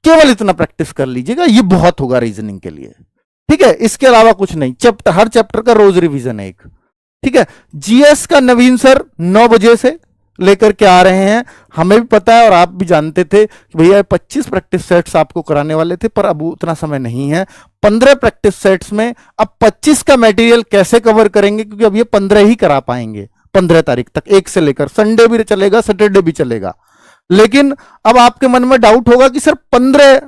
केवल इतना प्रैक्टिस कर लीजिएगा, ये बहुत होगा रीजनिंग के लिए। ठीक है, इसके अलावा कुछ नहीं। चैप्टर, हर चैप्टर का रोज रिवीजन है एक। ठीक है, जीएस का नवीन सर 9 बजे से लेकर के आ रहे हैं। हमें भी पता है और आप भी जानते थे कि भैया 25 प्रैक्टिस सेट्स आपको कराने वाले थे, पर अब उतना समय नहीं है। 15 प्रैक्टिस सेट्स में अब 25 का मटेरियल कैसे कवर करेंगे, क्योंकि अब ये 15 ही करा पाएंगे 15 तारीख तक, एक से लेकर संडे भी चलेगा, सैटरडे भी चलेगा। लेकिन अब आपके मन में डाउट होगा कि सर 15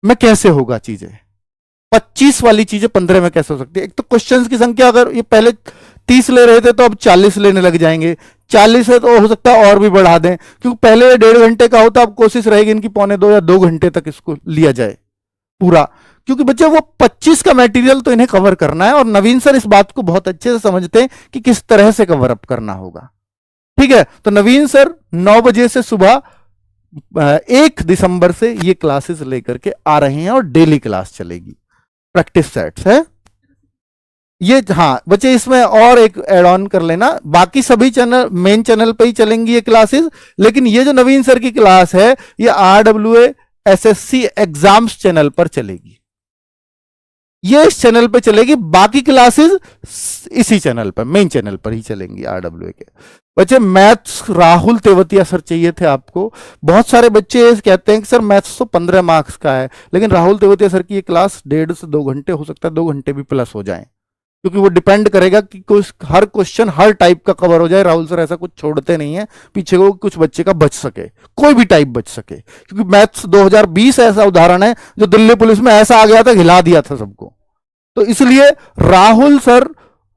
में कैसे होगा चीजें, 25 वाली चीजें 15 में कैसे हो सकती है। एक तो क्वेश्चंस की संख्या, अगर ये पहले 30 ले रहे थे तो अब 40 लेने लग जाएंगे, 40 है तो हो सकता है और भी बढ़ा दें, क्योंकि पहले 1.5 घंटे का होता, अब कोशिश रहेगी इनकी 1.25 या 2 घंटे तक इसको लिया जाए पूरा, क्योंकि बच्चे वो 25 का मटेरियल तो इन्हें कवर करना है। और नवीन सर इस बात को बहुत अच्छे से समझते हैं कि किस तरह से कवर अप करना होगा। ठीक है, तो नवीन सर 9 बजे से सुबह 1 दिसंबर से ये क्लासेस लेकर के आ रहे हैं और डेली क्लास चलेगी, प्रैक्टिस सेट्स है ये। हाँ बच्चे, इसमें और एक एड ऑन कर लेना, बाकी सभी चैनल, मेन चैनल पे ही चलेंगी ये क्लासेस, लेकिन ये जो नवीन सर की क्लास है ये RWA SSC एग्जाम्स चैनल पर चलेगी, ये इस चैनल पे चलेगी। बाकी क्लासेस इसी चैनल पर, मेन चैनल पर ही चलेंगी RWA के। बच्चे मैथ्स राहुल तेवतिया सर चाहिए थे आपको। बहुत सारे बच्चे कहते हैं कि सर मैथ्स तो 15 मार्क्स का है, लेकिन राहुल तेवतिया सर की ये क्लास 1.5 से 2 घंटे, हो सकता है 2 घंटे भी प्लस हो जाए, क्योंकि वो डिपेंड करेगा कि हर क्वेश्चन हर टाइप का कवर हो जाए। राहुल सर ऐसा कुछ छोड़ते नहीं है पीछे को, कुछ बच्चे का बच सके, कोई भी टाइप बच सके, क्योंकि मैथ्स 2020 ऐसा उदाहरण है जो दिल्ली पुलिस में ऐसा आ गया था, हिला दिया था सबको। तो इसलिए राहुल सर,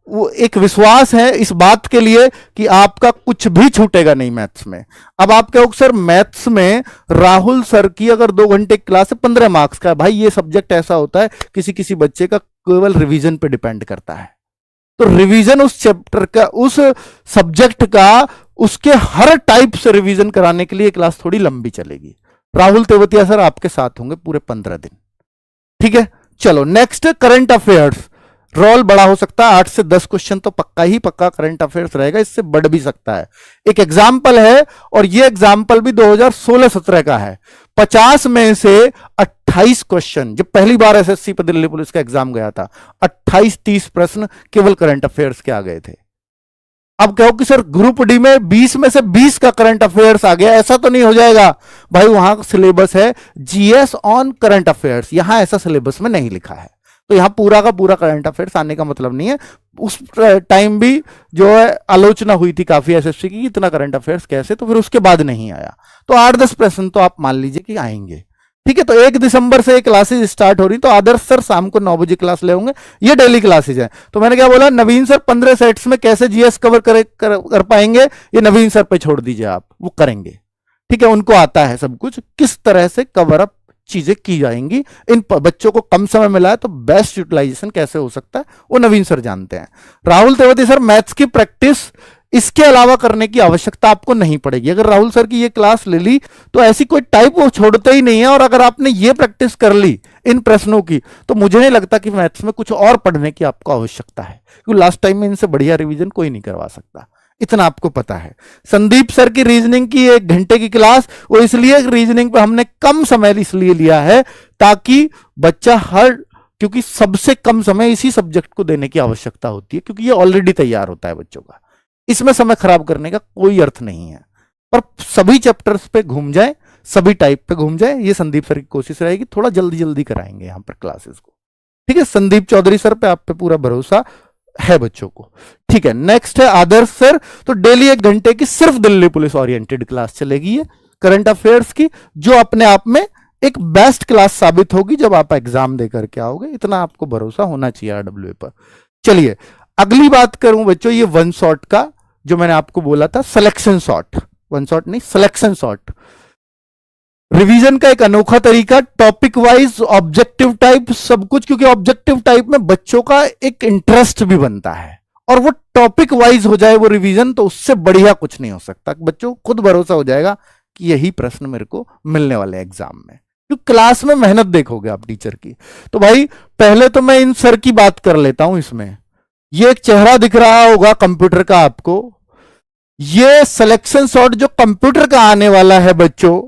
वो एक विश्वास है इस बात के लिए कि आपका कुछ भी छूटेगा नहीं मैथ्स में। अब आप कहोगे सर मैथ्स में राहुल सर की अगर 2 घंटे क्लास है 15 मार्क्स का, भाई ये सब्जेक्ट ऐसा होता है किसी किसी बच्चे का केवल रिवीजन पे डिपेंड करता है। तो रिवीजन उस चैप्टर का, उस सब्जेक्ट का, उसके हर टाइप से रिवीजन कराने के लिए क्लास थोड़ी लंबी चलेगी। राहुल तेवतिया सर आपके साथ होंगे पूरे 15 दिन। ठीक है, चलो नेक्स्ट, करंट अफेयर्स। रोल बड़ा हो सकता है, 8 से 10 क्वेश्चन तो पक्का ही पक्का करंट अफेयर्स रहेगा, इससे बढ़ भी सकता है। एक एग्जाम्पल है, और ये एग्जाम्पल भी 2016-17 का है। 50 में से 28 क्वेश्चन, जब पहली बार SSC पर दिल्ली पुलिस का एग्जाम गया था, 28-30 प्रश्न केवल करंट अफेयर्स के आ गए थे। अब कहो कि सर ग्रुप डी में 20 में से 20 का करंट अफेयर्स आ गया, ऐसा तो नहीं हो जाएगा भाई। वहां का सिलेबस है GS ऑन करंट अफेयर्स, यहां ऐसा सिलेबस में नहीं लिखा है, तो यहां पूरा का पूरा करंट अफेयर्स आने का मतलब नहीं है। उस टाइम भी जो है आलोचना हुई थी काफी SSC की, इतना करंट अफेयर्स कैसे, तो फिर उसके बाद नहीं आया। तो 8-10 प्रश्न तो आप मान लीजिए कि आएंगे। ठीक है, तो 1 दिसंबर से क्लासेस स्टार्ट हो रही, तो आदर्श सर शाम को 9 बजे क्लास ले होंगे, ये डेली क्लासेज है। तो मैंने क्या बोला, नवीन सर 15 सेट्स में कैसे GS कवर कर पाएंगे, ये नवीन सर पे छोड़ दीजिए, आप वो करेंगे। ठीक है, उनको आता है सब कुछ, किस तरह से कवर अप चीजें की जाएंगी। इन बच्चों को कम समय मिला है तो बेस्ट यूटिलाइजेशन कैसे हो सकता है वो नवीन सर जानते हैं। राहुल तेवती सर मैथ्स की प्रैक्टिस इसके अलावा करने की आवश्यकता आपको नहीं पड़ेगी। अगर राहुल सर की ये क्लास ले ली तो ऐसी कोई टाइप वो छोड़ते ही नहीं है, और अगर आपने ये प्रैक्टिस कर ली इन प्रश्नों की, तो मुझे नहीं लगता कि मैथ्स में कुछ और पढ़ने की आपको आवश्यकता है, क्योंकि लास्ट टाइम में इनसे बढ़िया रिवीजन कोई नहीं करवा सकता, इतना आपको पता है। संदीप सर की रीजनिंग की 1 घंटे की क्लास, वो इसलिए रीजनिंग पे हमने कम समय इसलिए लिया है ताकि बच्चा क्योंकि सबसे कम समय इसी सब्जेक्ट को देने की आवश्यकता होती है, क्योंकि ये ऑलरेडी तैयार होता है बच्चों का, इसमें समय खराब करने का कोई अर्थ नहीं है। पर सभी चैप्टर्स पे घूम जाए, सभी टाइप पे घूम जाए, ये संदीप सर की कोशिश रहेगी। थोड़ा जल्दी जल्दी कराएंगे यहां पर क्लासेस को। ठीक है, संदीप चौधरी सर पे आप पे पूरा भरोसा है बच्चों को। ठीक है, नेक्स्ट है आदर्श सर। तो डेली 1 घंटे की सिर्फ दिल्ली पुलिस ओरिएंटेड क्लास चलेगी, ये करंट अफेयर्स की, जो अपने आप में एक बेस्ट क्लास साबित होगी जब आप एग्जाम देकर के आओगे। इतना आपको भरोसा होना चाहिए RWA पर। चलिए अगली बात करूं बच्चों, ये 1 शॉट का जो मैंने आपको बोला था, सिलेक्शन शॉट, 1 शॉट नहीं सिलेक्शन शॉट, रिवीजन का एक अनोखा तरीका, टॉपिक वाइज, ऑब्जेक्टिव टाइप, सब कुछ, क्योंकि ऑब्जेक्टिव टाइप में बच्चों का एक इंटरेस्ट भी बनता है, और वो टॉपिक वाइज हो जाए वो रिवीजन, तो उससे बढ़िया कुछ नहीं हो सकता। बच्चों को खुद भरोसा हो जाएगा कि यही प्रश्न मेरे को मिलने वाले एग्जाम में, क्योंकि क्लास में मेहनत देखोगे आप टीचर की। तो भाई पहले तो मैं इन सर की बात कर लेता हूं। इसमें ये एक चेहरा दिख रहा होगा कंप्यूटर का आपको, ये सिलेक्शन शॉट जो कंप्यूटर का आने वाला है बच्चों,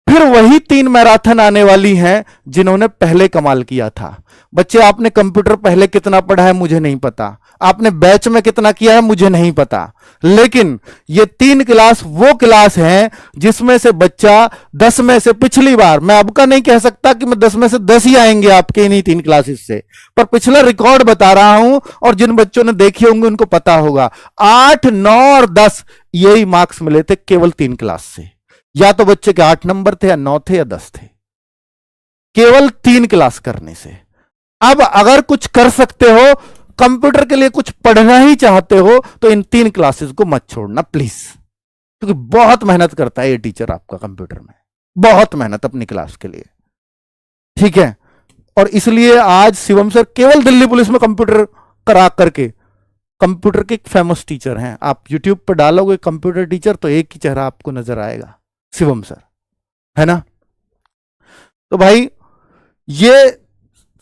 फिर वही 3 मैराथन आने वाली हैं जिन्होंने पहले कमाल किया था। बच्चे, आपने कंप्यूटर पहले कितना पढ़ा है मुझे नहीं पता, आपने बैच में कितना किया है मुझे नहीं पता, लेकिन ये 3 क्लास वो क्लास हैं जिसमें से बच्चा 10 में से, पिछली बार, मैं अब का नहीं कह सकता कि मैं 10 में से 10 ही आएंगे आपके इन्हीं 3 क्लासेस से, पर पिछला रिकॉर्ड बता रहा हूं, और जिन बच्चों ने देखे होंगे उनको पता होगा, 8, 9 और 10 यही मार्क्स मिले थे केवल 3 क्लास से। या तो बच्चे के 8 नंबर थे, या 9 थे, या 10 थे, केवल 3 क्लास करने से। अब अगर कुछ कर सकते हो, कंप्यूटर के लिए कुछ पढ़ना ही चाहते हो, तो इन 3 क्लासेस को मत छोड़ना प्लीज, क्योंकि बहुत मेहनत करता है ये टीचर आपका कंप्यूटर में, बहुत मेहनत अपनी क्लास के लिए, ठीक है। और इसलिए आज शिवम सर केवल दिल्ली पुलिस में कंप्यूटर करा करके कंप्यूटर के एक फेमस टीचर हैं। आप यूट्यूब पर डालोगे कंप्यूटर टीचर तो एक ही चेहरा आपको नजर आएगा, शिवम सर, है ना। तो भाई ये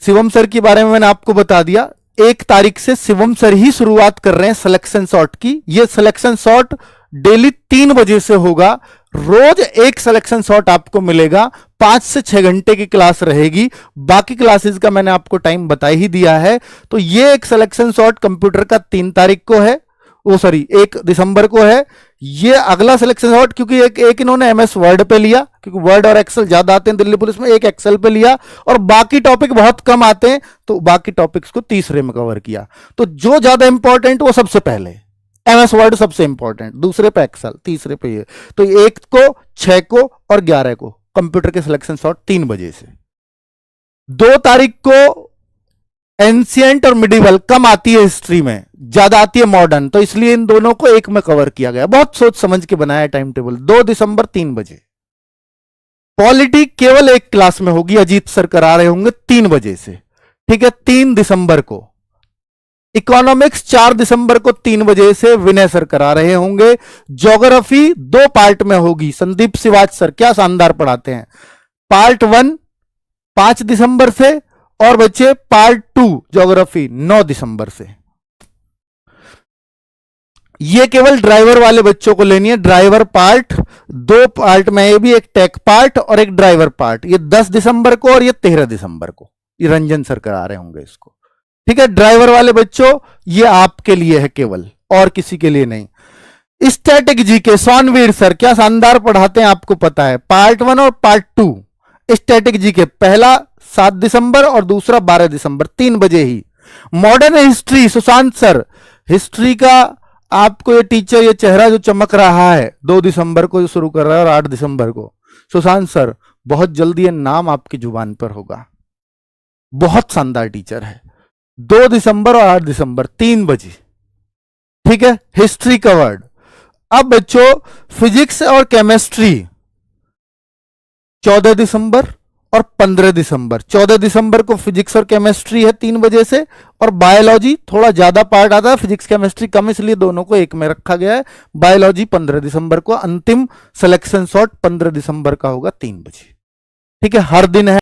शिवम सर के बारे में मैंने आपको बता दिया। 1 तारीख से शिवम सर ही शुरुआत कर रहे हैं सिलेक्शन शॉट की। ये सिलेक्शन शॉट डेली 3 बजे से होगा, रोज एक सिलेक्शन शॉट आपको मिलेगा, 5 से 6 घंटे की क्लास रहेगी। बाकी क्लासेस का मैंने आपको टाइम बता ही दिया है। तो ये एक सिलेक्शन शॉट कंप्यूटर का 3 तारीख को है, 1 दिसंबर को है। ये अगला सिलेक्शन शॉट, क्योंकि एक इन्होंने एमएस वर्ड पे लिया, क्योंकि वर्ड और एक्सेल ज्यादा आते हैं दिल्ली पुलिस में, एक एक्सेल पे लिया, और बाकी टॉपिक बहुत कम आते हैं, तो बाकी टॉपिक्स को तीसरे में कवर किया। तो जो ज्यादा इंपॉर्टेंट वो सबसे पहले, एमएस वर्ड सबसे इंपॉर्टेंट, दूसरे पे एक्सेल, तीसरे पे ये। तो 1 को, 6 को और 11 को कंप्यूटर के सिलेक्शन शॉट 3 बजे से। 2 तारीख को एंशिएंट और मिडिवल कम आती है हिस्ट्री में, ज्यादा आती है मॉडर्न, तो इसलिए इन दोनों को एक में कवर किया गया, बहुत सोच समझ के बनाया टाइम टेबल। 2 दिसंबर 3 बजे। पॉलिटी केवल 1 क्लास में होगी, अजीत सर करा रहे होंगे 3 बजे से, ठीक है, 3 दिसंबर को। इकोनॉमिक्स 4 दिसंबर को 3 बजे से विनय सर करा रहे होंगे। ज्योग्राफी 2 पार्ट में होगी, संदीप सिवाच सर क्या शानदार पढ़ाते हैं। पार्ट 1 5 दिसंबर से, और बच्चे पार्ट 2 ज्योग्राफी 9 दिसंबर से। ये केवल ड्राइवर वाले बच्चों को लेनी है। ड्राइवर पार्ट 2 पार्ट में, ये भी एक टेक पार्ट और एक ड्राइवर पार्ट, ये 10 दिसंबर को और ये 13 दिसंबर को, ये रंजन सर करा रहे होंगे इसको, ठीक है। ड्राइवर वाले बच्चों ये आपके लिए है केवल, और किसी के लिए नहीं। स्टैटिक जीके सोनवीर सर क्या शानदार पढ़ाते हैं, आपको पता है। पार्ट 1 और पार्ट 2 स्टैटिक जीके, पहला 7 दिसंबर और दूसरा 12 दिसंबर 3 बजे ही। Modern history Sushant sir, history का आपको ये टीचर, ये चेहरा जो चमक रहा है, 2 दिसंबर को जो शुरू कर रहा है और 8 दिसंबर को, सुशांत सर बहुत जल्दी ये नाम आपकी जुबान पर होगा, बहुत शानदार टीचर है। 2 दिसंबर और 8 दिसंबर 3 बजे, ठीक है, हिस्ट्री कवर्ड। अब बच्चों फिजिक्स और केमिस्ट्री 14 दिसंबर और 15 दिसंबर। 14 दिसंबर को फिजिक्स और केमिस्ट्री है 3 बजे से, और बायोलॉजी थोड़ा ज्यादा पार्ट आता है, फिजिक्स केमिस्ट्री कम, इसलिए दोनों को एक में रखा गया है। बायोलॉजी 15 दिसंबर को, अंतिम सिलेक्शन शॉट 15 दिसंबर का होगा 3 बजे, ठीक है, हर दिन है।